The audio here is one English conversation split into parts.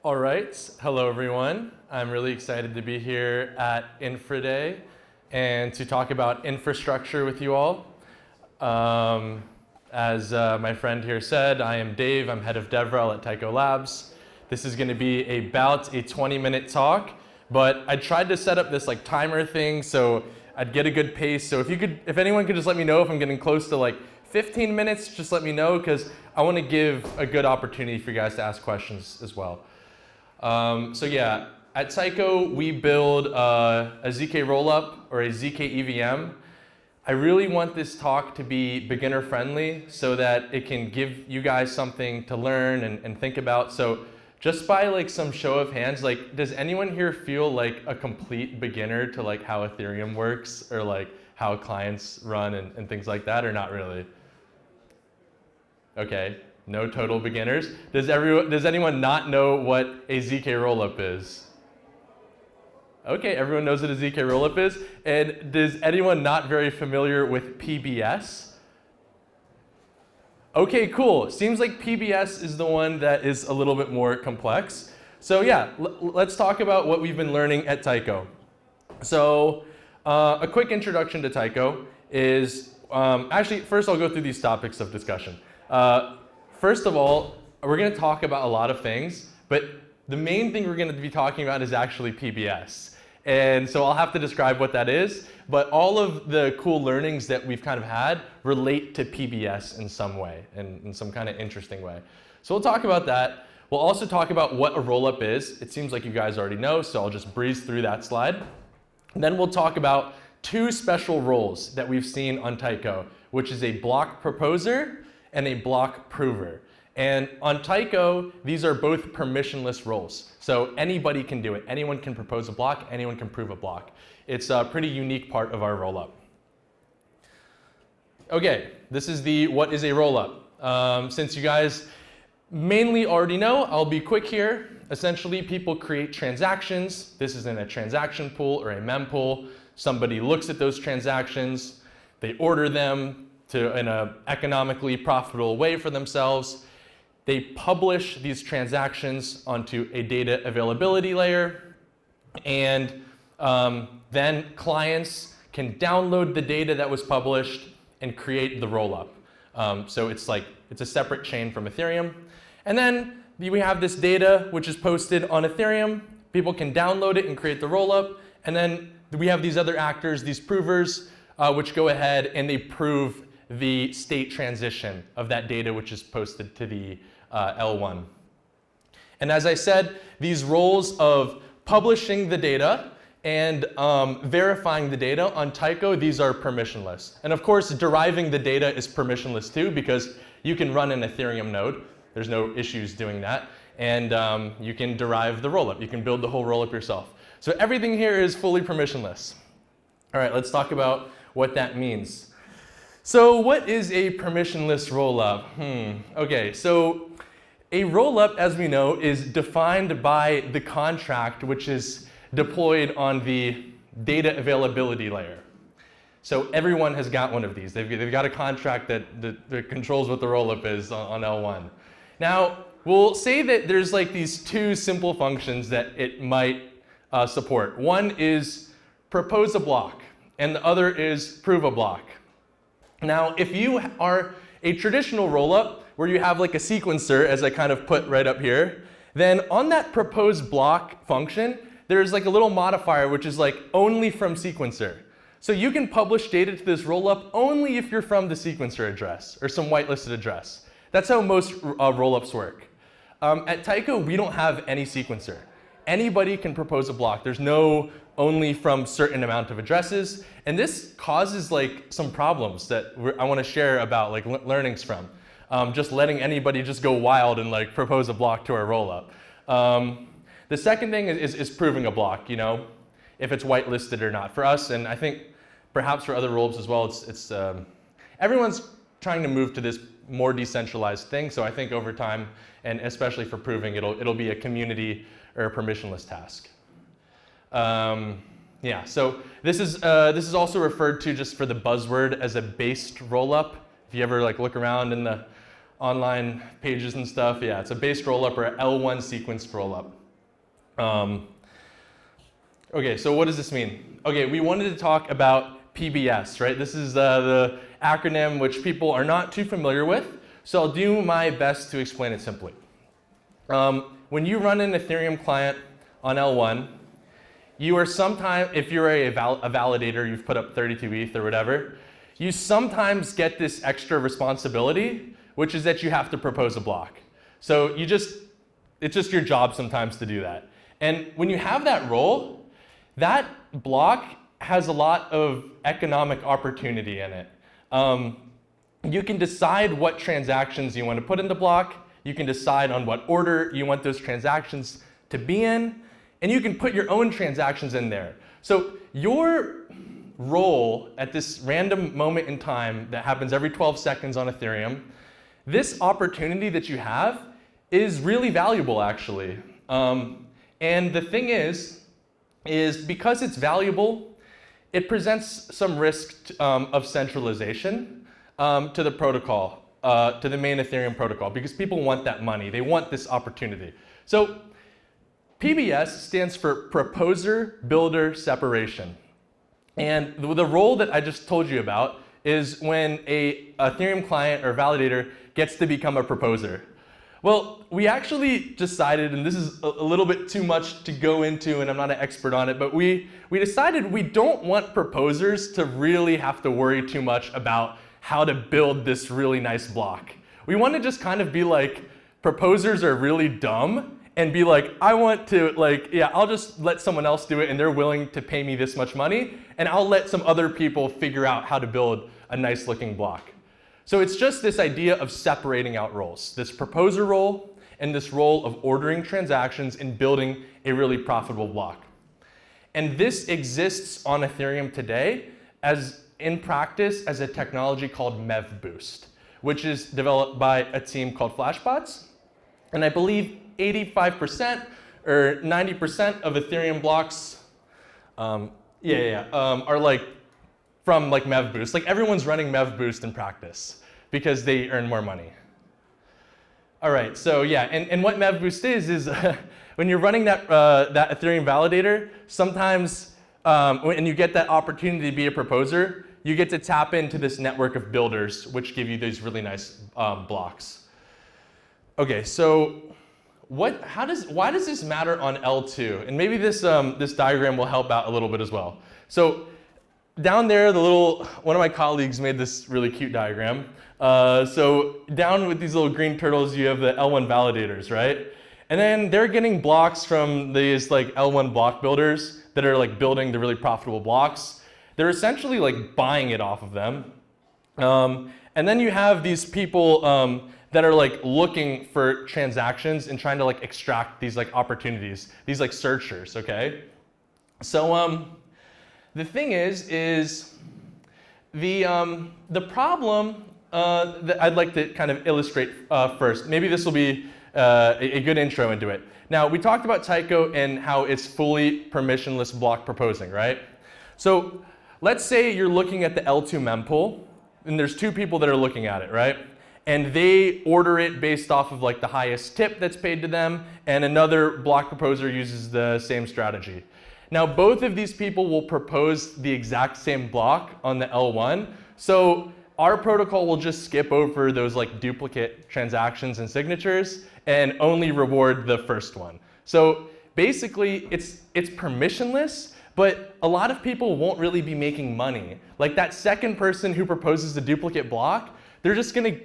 All right, hello everyone. I'm really excited to be here at Infra Day and to talk about infrastructure with you all. As my friend here said, I am Dave. I'm head of DevRel at Taiko Labs. This is going to be about a 20-minute talk, but I tried to set up this like timer thing so I'd get a good pace. So if anyone could just let me know if I'm getting close to like 15 minutes, just let me know because I want to give a good opportunity for you guys to ask questions as well. So yeah, at Taiko we build a ZK-Rollup or a ZK-EVM. I really want this talk to be beginner friendly so that it can give you guys something to learn and think about. So just by like some show of hands, like does anyone here feel like a complete beginner to like how Ethereum works or like how clients run and things like that, or not really? Okay. No total beginners. Does anyone not know what a ZK-Rollup is? Okay, everyone knows what a ZK-Rollup is. And does anyone not very familiar with PBS? Okay, cool. Seems like PBS is the one that is a little bit more complex. So yeah, let's talk about what we've been learning at Taiko. So a quick introduction to Taiko is, actually, first I'll go through these topics of discussion. First of all, we're going to talk about a lot of things, but the main thing we're going to be talking about is actually PBS. And so I'll have to describe what that is, but all of the cool learnings that we've kind of had relate to PBS in some way, in some kind of interesting way. So we'll talk about that. We'll also talk about what a rollup is. It seems like you guys already know, so I'll just breeze through that slide. And then we'll talk about two special roles that we've seen on Taiko, which is a block proposer and a block prover. And on Taiko, these are both permissionless roles. So anybody can do it. Anyone can propose a block, anyone can prove a block. It's a pretty unique part of our rollup. Okay, this is the what is a rollup. Since you guys mainly already know, I'll be quick here. Essentially, people create transactions. This is in a transaction pool or a mempool. Somebody looks at those transactions, they order them in an economically profitable way for themselves. They publish these transactions onto a data availability layer, and then clients can download the data that was published and create the rollup. So it's a separate chain from Ethereum. And then we have this data which is posted on Ethereum. People can download it and create the rollup. And then we have these other actors, these provers, which go ahead and they prove the state transition of that data which is posted to the L1. And as I said, these roles of publishing the data and verifying the data on Taiko, these are permissionless. And of course, deriving the data is permissionless too, because you can run an Ethereum node. There's no issues doing that. And you can derive the rollup. You can build the whole rollup yourself. So everything here is fully permissionless. All right, let's talk about what that means. So what is a permissionless rollup? Okay, so a rollup, as we know, is defined by the contract which is deployed on the data availability layer. So everyone has got one of these. They've got a contract that controls what the rollup is on L1. Now, we'll say that there's like these two simple functions that it might support. One is propose a block, and the other is prove a block. Now, if you are a traditional rollup where you have like a sequencer, as I kind of put right up here, then on that propose block function, there's like a little modifier which is like only from sequencer. So you can publish data to this rollup only if you're from the sequencer address or some whitelisted address. That's how most rollups work. At Taiko, we don't have any sequencer. Anybody can propose a block. There's no only from certain amount of addresses. And this causes like some problems that I want to share about, like learnings from. Just letting anybody just go wild and like propose a block to our rollup. The second thing is proving a block, you know, if it's whitelisted or not. For us, and I think perhaps for other rollups as well, it's everyone's trying to move to this more decentralized thing. So I think over time, and especially for proving, it'll be a community or a permissionless task. Yeah, so this is also referred to just for the buzzword as a based rollup. If you ever like look around online pages and stuff. Yeah, it's a based rollup or an L1 sequenced rollup. Okay, so what does this mean? Okay, we wanted to talk about PBS, right? This is the acronym which people are not too familiar with, so I'll do my best to explain it simply. When you run an Ethereum client on L1, you are sometimes, if you're a validator, you've put up 32 ETH or whatever, you sometimes get this extra responsibility, which is that you have to propose a block. So it's just your job sometimes to do that. And when you have that role, that block has a lot of economic opportunity in it. You can decide what transactions you want to put in the block. You can decide on what order you want those transactions to be in. And you can put your own transactions in there. So your role at this random moment in time that happens every 12 seconds on Ethereum, this opportunity that you have is really valuable, actually. And the thing is because it's valuable, it presents some risk of centralization to the protocol, to the main Ethereum protocol, because people want that money. They want this opportunity. So PBS stands for Proposer Builder Separation. And the role that I just told you about is when a Ethereum client or validator gets to become a proposer. Well, we actually decided, and this is a little bit too much to go into, and I'm not an expert on it, but we decided we don't want proposers to really have to worry too much about how to build this really nice block. We want to just kind of be like, proposers are really dumb, and be like, I want to, yeah, I'll just let someone else do it, and they're willing to pay me this much money, and I'll let some other people figure out how to build a nice looking block. So it's just this idea of separating out roles, this proposer role and this role of ordering transactions and building a really profitable block. And this exists on Ethereum today as in practice as a technology called MEV-Boost, which is developed by a team called Flashbots. And I believe 85% or 90% of Ethereum blocks are like from like MEV-Boost. Like everyone's running MEV-Boost in practice because they earn more money. All right, so yeah, and what MEV-Boost is when you're running that Ethereum validator, sometimes when you get that opportunity to be a proposer, you get to tap into this network of builders, which give you these really nice blocks. Okay, so why does this matter on L2? And maybe this diagram will help out a little bit as well. So down there, one of my colleagues made this really cute diagram. So down with these little green turtles, you have the L1 validators, right? And then they're getting blocks from these like L1 block builders that are like building the really profitable blocks. They're essentially like buying it off of them. And then you have these people that are like looking for transactions and trying to like extract these like opportunities, these like searchers, okay? So the thing is the problem that I'd like to kind of illustrate first. Maybe this will be a good intro into it. Now, we talked about Taiko and how it's fully permissionless block proposing, right? So let's say you're looking at the L2 mempool, and there's two people that are looking at it, right? And they order it based off of like the highest tip that's paid to them, and another block proposer uses the same strategy. Now, both of these people will propose the exact same block on the L1, so our protocol will just skip over those like duplicate transactions and signatures and only reward the first one. So basically, it's permissionless, but a lot of people won't really be making money. Like that second person who proposes the duplicate block, they're just gonna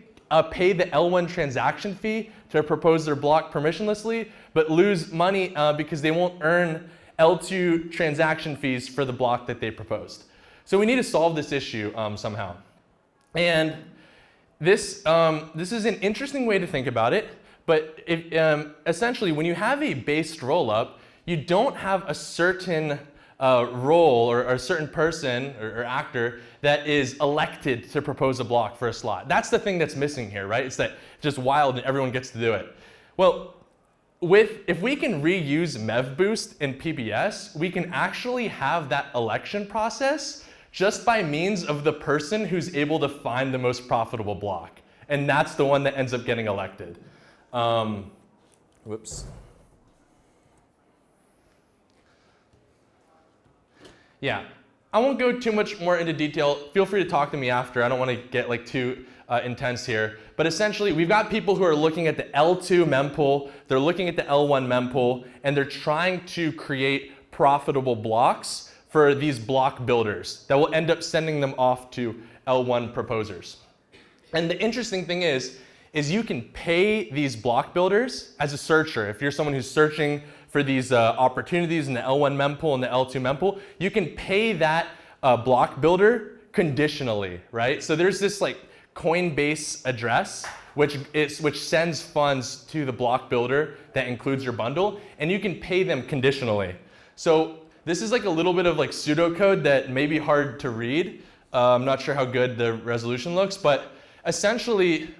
pay the L1 transaction fee to propose their block permissionlessly, but lose money because they won't earn L2 transaction fees for the block that they proposed. So we need to solve this issue somehow. And this is an interesting way to think about it, but essentially when you have a based rollup, you don't have a certain role or a certain person or actor that is elected to propose a block for a slot. That's the thing that's missing here, right? It's that just wild and everyone gets to do it. Well, if we can reuse MEV-Boost in PBS, we can actually have that election process just by means of the person who's able to find the most profitable block. and that's the one that ends up getting elected. Whoops. Yeah, I won't go too much more into detail. Feel free to talk to me after. I don't want to get like too intense here. But essentially, we've got people who are looking at the L2 mempool, they're looking at the L1 mempool, and they're trying to create profitable blocks for these block builders that will end up sending them off to L1 proposers. And the interesting thing is you can pay these block builders as a searcher. If you're someone who's searching for these opportunities in the L1 mempool and the L2 mempool, you can pay that block builder conditionally, right? So there's this like Coinbase address which sends funds to the block builder that includes your bundle, and you can pay them conditionally. So this is like a little bit of like pseudocode that may be hard to read. I'm not sure how good the resolution looks, but essentially,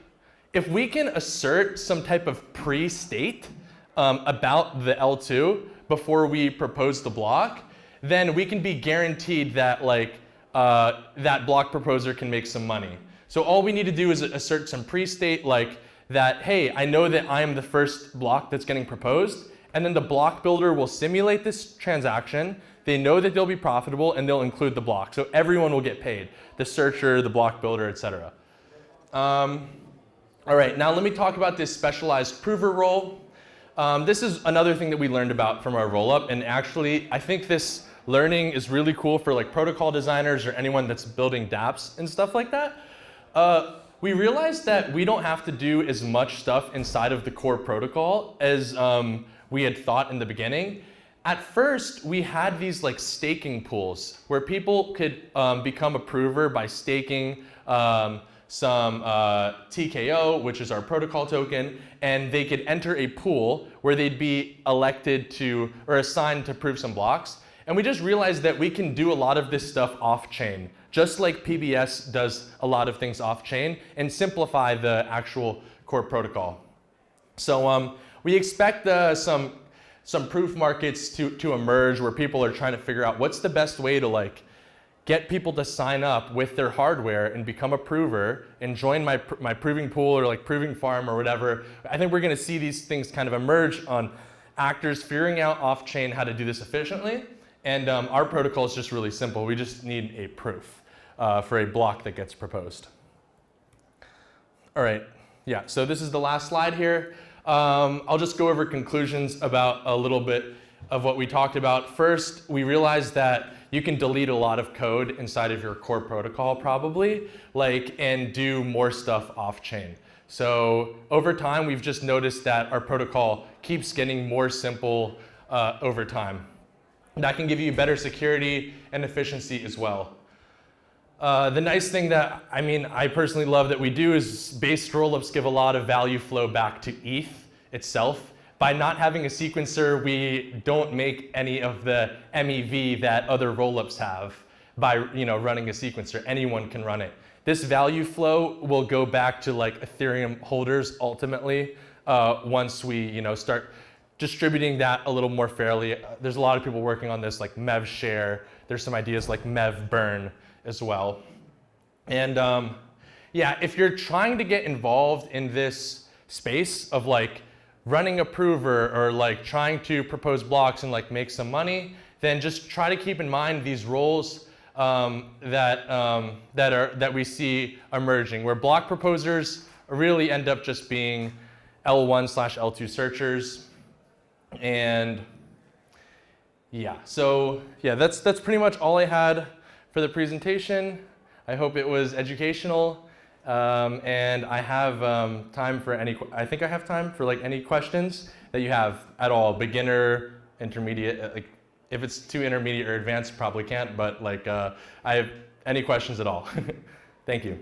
if we can assert some type of pre-state about the L2 before we propose the block, then we can be guaranteed that like that block proposer can make some money. So all we need to do is assert some pre-state like that, hey, I know that I am the first block that's getting proposed, and then the block builder will simulate this transaction. They know that they'll be profitable, and they'll include the block. So everyone will get paid, the searcher, the block builder, etc. All right, now let me talk about this specialized prover role. This is another thing that we learned about from our rollup, and actually, I think this learning is really cool for like protocol designers or anyone that's building dApps and stuff like that. We realized that we don't have to do as much stuff inside of the core protocol as we had thought in the beginning. At first, we had these like staking pools where people could become a prover by staking some TKO, which is our protocol token, and they could enter a pool where they'd be elected to or assigned to prove some blocks. And we just realized that we can do a lot of this stuff off-chain, just like PBS does a lot of things off-chain, and simplify the actual core protocol. So we expect some proof markets to emerge where people are trying to figure out what's the best way to like get people to sign up with their hardware and become a prover and join my proving pool or like proving farm or whatever. I think we're going to see these things kind of emerge on actors figuring out off-chain how to do this efficiently. And our protocol is just really simple. We just need a proof for a block that gets proposed. All right, yeah, so this is the last slide here. I'll just go over conclusions about a little bit of what we talked about. First, we realized that you can delete a lot of code inside of your core protocol probably, and do more stuff off-chain. So over time, we've just noticed that our protocol keeps getting more simple over time. That can give you better security and efficiency as well. The nice thing that, I personally love that we do is based rollups give a lot of value flow back to ETH itself. By not having a sequencer, we don't make any of the MEV that other rollups have by running a sequencer. Anyone can run it. This value flow will go back to like Ethereum holders ultimately once we start distributing that a little more fairly. There's a lot of people working on this like Mev share. There's some ideas like Mev burn as well. And yeah, if you're trying to get involved in this space of like running a prover or like trying to propose blocks and like make some money, then just try to keep in mind these roles that we see emerging, where block proposers really end up just being L1/L2 searchers. And yeah, so yeah, that's pretty much all I had for the presentation. I hope it was educational. And I have time for I think I have time for like any questions that you have at all, beginner, intermediate, like if it's too intermediate or advanced, probably can't, but like I have any questions at all. Thank you.